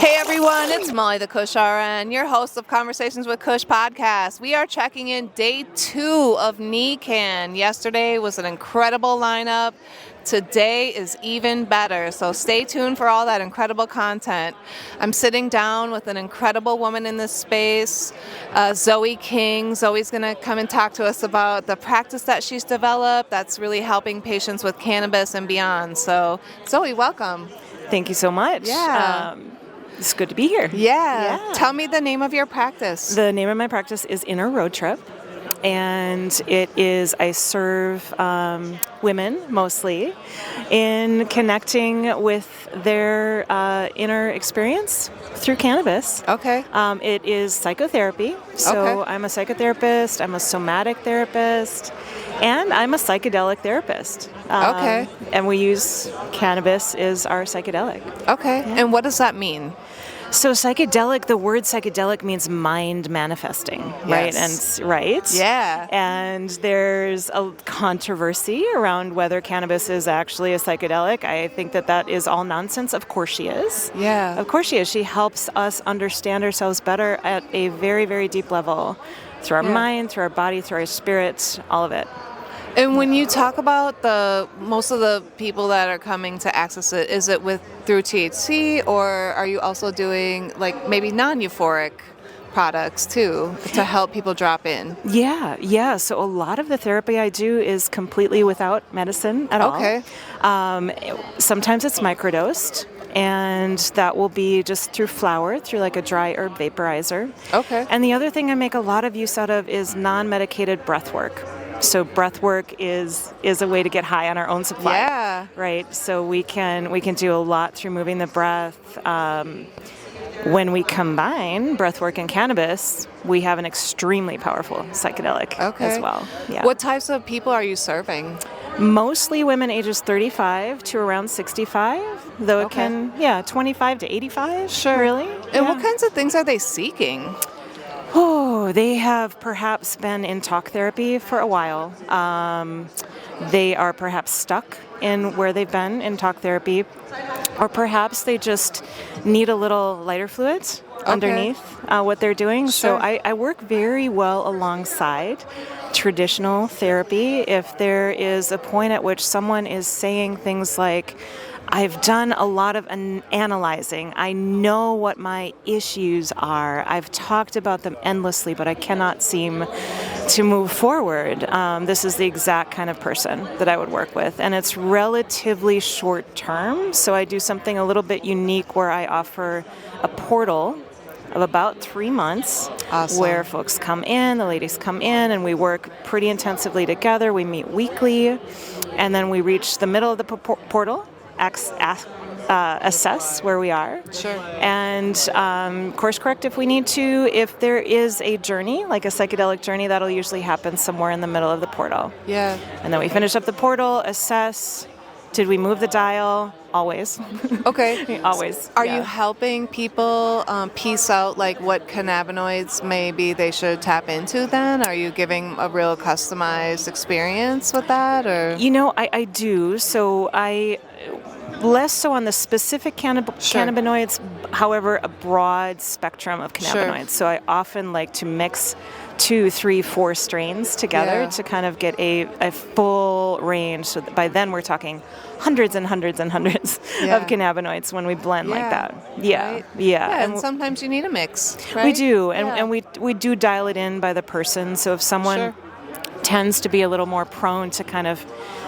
Hey everyone, it's Molly the Kush RN, your host of Conversations with Kush podcast. We are checking in day 2 of NECANN. Yesterday was an incredible lineup. Today is even better, so stay tuned for all that incredible content. I'm sitting down with an incredible woman in this space, Zoe King. Zoe's going to come and talk to us about the practice that she's developed that's really helping patients with cannabis and beyond. So, Zoe, welcome. Thank you so much. Yeah. It's good to be here. Yeah. Tell me the name of your practice. The name of my practice is Inner RoadTrip, and I serve women mostly in connecting with their inner experience through cannabis. Okay. It is psychotherapy. So Okay. I'm a psychotherapist, I'm a somatic therapist, and I'm a psychedelic therapist. Okay. And we use cannabis as our psychedelic. Okay. Yeah. And what does that mean? So psychedelic, the word psychedelic means mind manifesting, right? Yes. And right? Yeah. And there's a controversy around whether cannabis is actually a psychedelic. I think that is all nonsense. Of course she is. Yeah. Of course she is. She helps us understand ourselves better at a very, very deep level through our mind, through our body, through our spirit, all of it. And when you talk about most of the people that are coming to access it, is it through THC, or are you also doing like maybe non-euphoric products too to help people drop in? Yeah. So a lot of the therapy I do is completely without medicine at all. Okay. Sometimes it's microdosed, and that will be just through flower, through like a dry herb vaporizer. Okay. And the other thing I make a lot of use out of is non-medicated breathwork. So breathwork is a way to get high on our own supply. Yeah. Right. So we can do a lot through moving the breath. When we combine breathwork and cannabis, we have an extremely powerful psychedelic as well. Yeah. What types of people are you serving? Mostly women ages 35 to around 65, though it can, 25 to 85. Sure. Really. And what kinds of things are they seeking? Oh, they have perhaps been in talk therapy for a while. They are perhaps stuck in where they've been in talk therapy, or perhaps they just need a little lighter fluid underneath what they're doing. Sure. So I work very well alongside traditional therapy. If there is a point at which someone is saying things like, I've done a lot of analyzing. I know what my issues are. I've talked about them endlessly, but I cannot seem to move forward. This is the exact kind of person that I would work with. And it's relatively short term. So I do something a little bit unique where I offer a portal of about 3 months. Awesome. Where folks come in, the ladies come in, and we work pretty intensively together. We meet weekly, and then we reach the middle of the portal, assess where we are, Sure. and course correct if we need to. If there is a journey, like a psychedelic journey, that'll usually happen somewhere in the middle of the portal. Yeah. And then we finish up the portal, assess, did we move the dial? Always. Okay. Always. Are you helping people piece out like what cannabinoids maybe they should tap into then? Are you giving a real customized experience with that, or? You know, I do. So less so on the specific cannabinoids, however, a broad spectrum of cannabinoids. Sure. So I often like to mix 2, 3, 4 strains together to kind of get a full range. So by then we're talking hundreds and hundreds and hundreds of cannabinoids when we blend like that. Right. Yeah, and sometimes you need a mix, right? We do, and we do dial it in by the person. So if someone tends to be a little more prone to kind of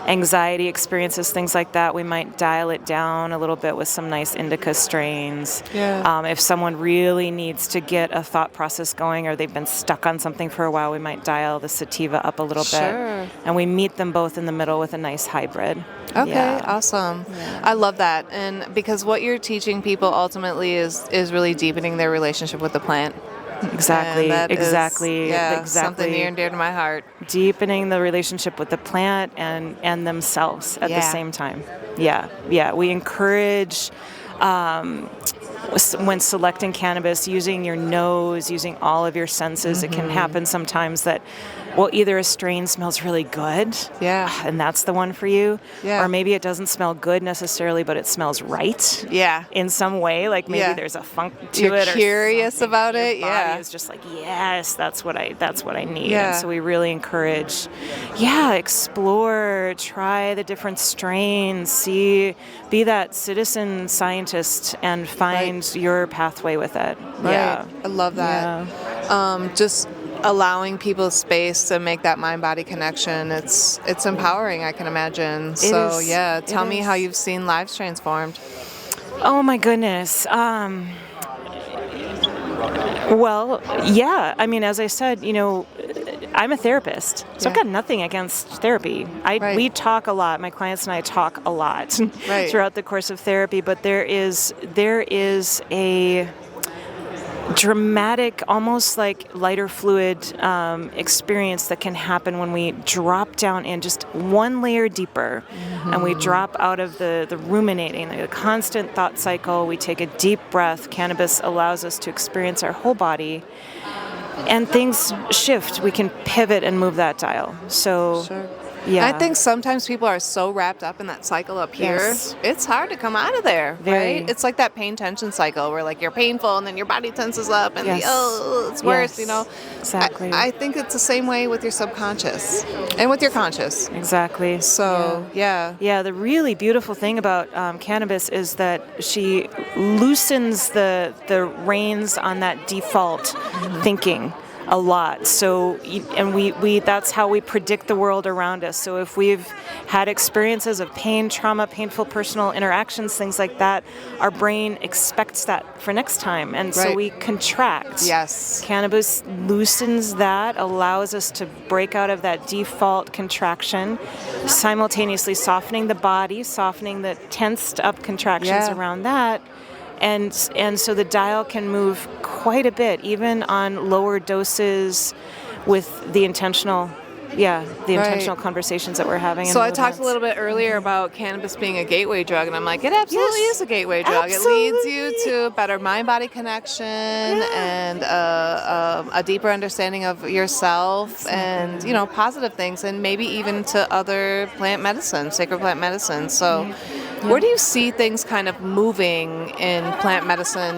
anxiety experiences, things like that, we might dial it down a little bit with some nice indica strains. Yeah. If someone really needs to get a thought process going, or they've been stuck on something for a while, we might dial the sativa up a little bit. And we meet them both in the middle with a nice hybrid. Okay, awesome. Yeah. I love that. And because what you're teaching people ultimately is really deepening their relationship with the plant. Exactly. Something near and dear to my heart. Deepening the relationship with the plant and themselves at the same time. Yeah. We encourage, when selecting cannabis, using your nose, using all of your senses. It can happen sometimes that well, either a strain smells really good, and that's the one for you, or maybe it doesn't smell good necessarily, but it smells right, in some way, like maybe there's a funk to You're it. You're curious about it, Your body is just like, yes, that's what I need. And so we really encourage, explore, try the different strains, be that citizen scientist, and find your pathway with it. Right. Yeah, I love that. Just allowing people space to make that mind-body connection. It's empowering, I can imagine. So tell me how you've seen lives transformed. Oh my goodness. Well, I mean, as I said, I'm a therapist, so I've got nothing against therapy. We talk a lot. My clients and I talk a lot throughout the course of therapy, but there is a dramatic, almost like lighter fluid experience that can happen when we drop down in just one layer deeper, and we drop out of the ruminating, the constant thought cycle. We take a deep breath. Cannabis allows us to experience our whole body, and things shift. We can pivot and move that dial. So I think sometimes people are so wrapped up in that cycle up here, it's hard to come out of there, right? It's like that pain tension cycle where like you're painful and then your body tenses up and it's worse, Exactly. I think it's the same way with your subconscious and with your conscious. Exactly. So, Yeah, the really beautiful thing about cannabis is that she loosens the reins on that default thinking a lot. So, and we that's how we predict the world around us. So if we've had experiences of pain, trauma, painful personal interactions, things like that, our brain expects that for next time. And so we contract. Yes. Cannabis loosens that, allows us to break out of that default contraction, simultaneously softening the body, softening the tensed up contractions around that. And so the dial can move quite a bit, even on lower doses, with the intentional conversations that we're having. So I talked a little bit earlier about cannabis being a gateway drug, and I'm like, it absolutely is a gateway drug. Absolutely. It leads you to better mind-body connection and a deeper understanding of yourself and, positive things, and maybe even to other plant medicine, sacred plant medicine. So where do you see things kind of moving in plant medicine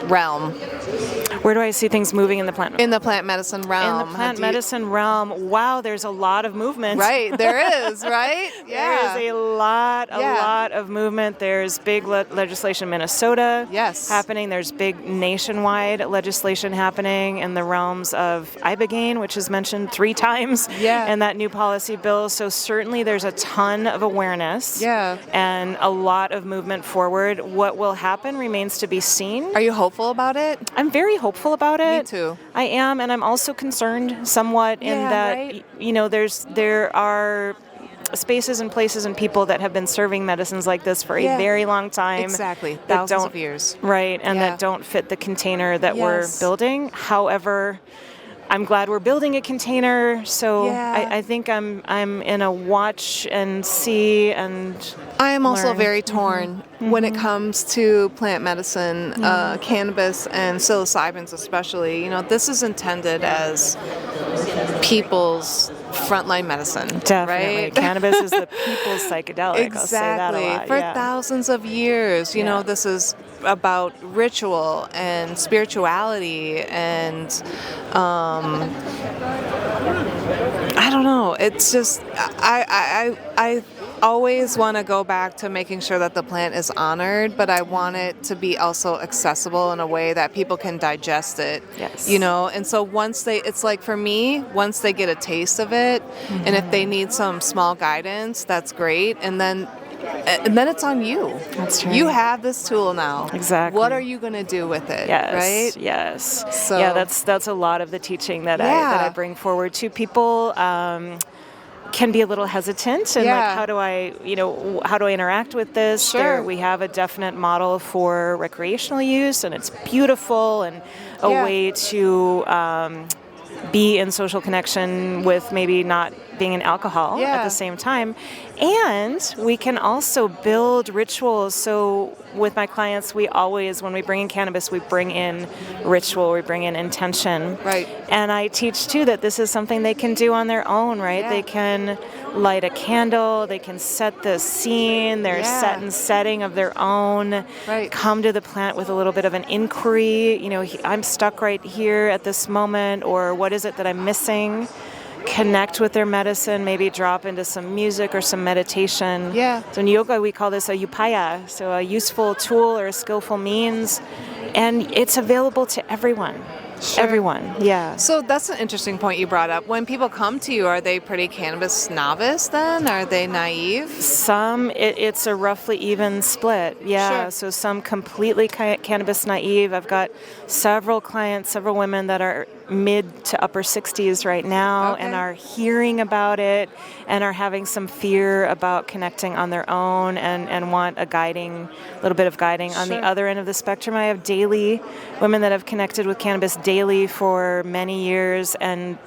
realm? Where do I see things moving in the plant? In the plant medicine realm. In the plant medicine realm, wow, there's a lot of movement. Right, there is, right? There is a lot of movement. There's big legislation in Minnesota happening. There's big nationwide legislation happening in the realms of ibogaine, which is mentioned 3 times in that new policy bill. So certainly there's a ton of awareness and a lot of movement forward. What will happen remains to be seen. Are you hopeful about it? I'm very hopeful about it. Me too. I am, and I'm also concerned somewhat in that, there are spaces and places and people that have been serving medicines like this for a very long time. Exactly. Thousands of years. Right, and that don't fit the container that we're building. However, I'm glad we're building a container, so I think I'm in a watch and see and I am also learn. very torn when it comes to plant medicine, cannabis and psilocybins especially. This is intended as people's frontline medicine. Definitely. Right? Cannabis is the people's psychedelic. Exactly. I'll say that a lot. For thousands of years, this is about ritual and spirituality and I don't know. It's just I always want to go back to making sure that the plant is honored, but I want it to be also accessible in a way that people can digest it. Yes. And so it's like for me, once they get a taste of it, and if they need some small guidance, that's great. And then it's on you. That's right. You have this tool now. Exactly. What are you going to do with it? Yes. Right? Yes. So that's a lot of the teaching that I bring forward to people. Can be a little hesitant and like how do I interact with this? Sure. We have a definite model for recreational use, and it's beautiful and a way to be in social connection with maybe not being an alcohol at the same time. And we can also build rituals. So with my clients, we always, when we bring in cannabis, we bring in ritual, we bring in intention. Right. And I teach too that this is something they can do on their own, right? They can light a candle, they can set the scene, their set and setting of their own, come to the plant with a little bit of an inquiry, you know, I'm stuck right here at this moment, or what is it that I'm missing? Connect with their medicine, maybe drop into some music or some meditation. So in yoga, we call this a upaya, so a useful tool or a skillful means, and it's available to everyone. Everyone, So that's an interesting point you brought up. When people come to you, are they pretty cannabis novice then? Are they naive? Some, it's a roughly even split, So some completely cannabis naive. I've got several clients, several women that are mid to upper 60s right now and are hearing about it and are having some fear about connecting on their own and want a little bit of guiding. On the other end of the spectrum, I have daily women that have connected with cannabis daily for many years and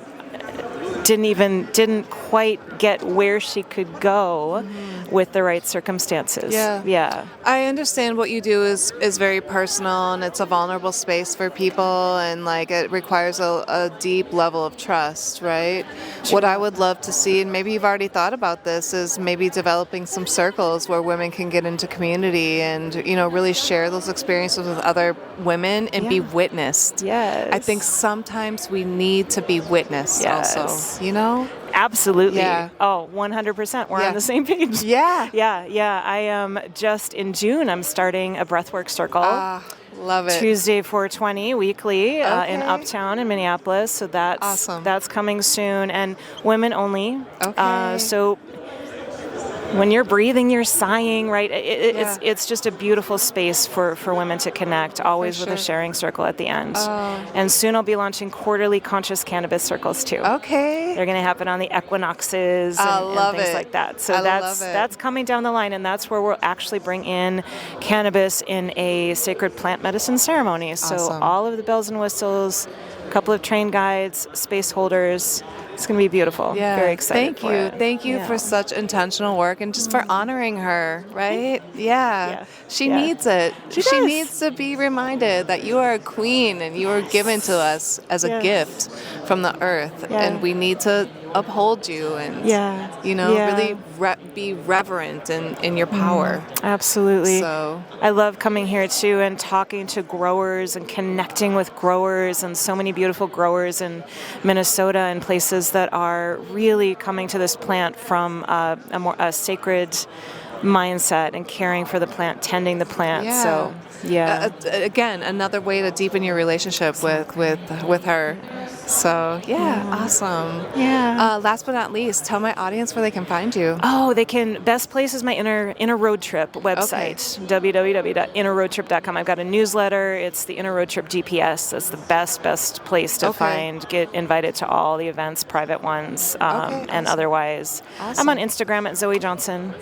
didn't quite get where she could go with the right circumstances. I understand what you do is very personal, and it's a vulnerable space for people, and like it requires a deep level of trust, right? What I would love to see, and maybe you've already thought about this, is maybe developing some circles where women can get into community and, you know, really share those experiences with other women and be witnessed. I think sometimes we need to be witnessed also. You know? Absolutely. Oh, 100%. We're on the same page. I am just in June, I'm starting a Breathwork circle. Love it. Tuesday 420 weekly in Uptown in Minneapolis. So that's awesome. That's coming soon, and women only. So when you're breathing, you're sighing, right? It's just a beautiful space for women to connect, always with a sharing circle at the end. And soon I'll be launching quarterly conscious cannabis circles too. They're going to happen on the equinoxes and things like that. So that's coming down the line, and that's where we'll actually bring in cannabis in a sacred plant medicine ceremony. So all of the bells and whistles, a couple of trained guides, space holders. It's going to be beautiful. Very excited for it. Thank you for such intentional work and just for honoring her, right? She needs it. She needs to be reminded that you are a queen and you are given to us as a gift from the earth. And we need to uphold you and, you know, really be reverent in your power. Absolutely. So I love coming here too and talking to growers and connecting with growers, and so many beautiful growers in Minnesota and places that are really coming to this plant from a sacred mindset and caring for the plant, tending the plant. So again, another way to deepen your relationship with her. So awesome. Last but not least, tell my audience where they can find you. They can. Best place is my Inner RoadTrip website, www.innerroadtrip.com. I've got a newsletter. It's the Inner RoadTrip GPS. That's the best place to find. Get invited to all the events, private ones, and otherwise. I'm on Instagram at Zoe Johnson.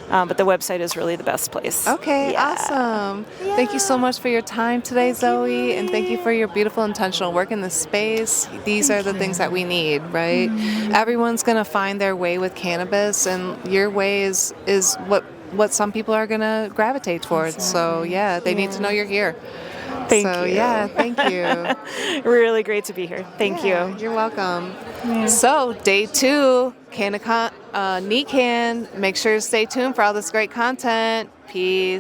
But the website is really the best place. Awesome. Thank you so much for your time today, Zoe, and thank you for your beautiful intentional work in this space. These are the things that we need, right? Everyone's going to find their way with cannabis, and your way is what some people are going to gravitate towards. So, they need to know you're here. Thank you. Thank you. Really great to be here. Thank you. You're welcome. So, day 2, NECANN. Make sure to stay tuned for all this great content. Peace.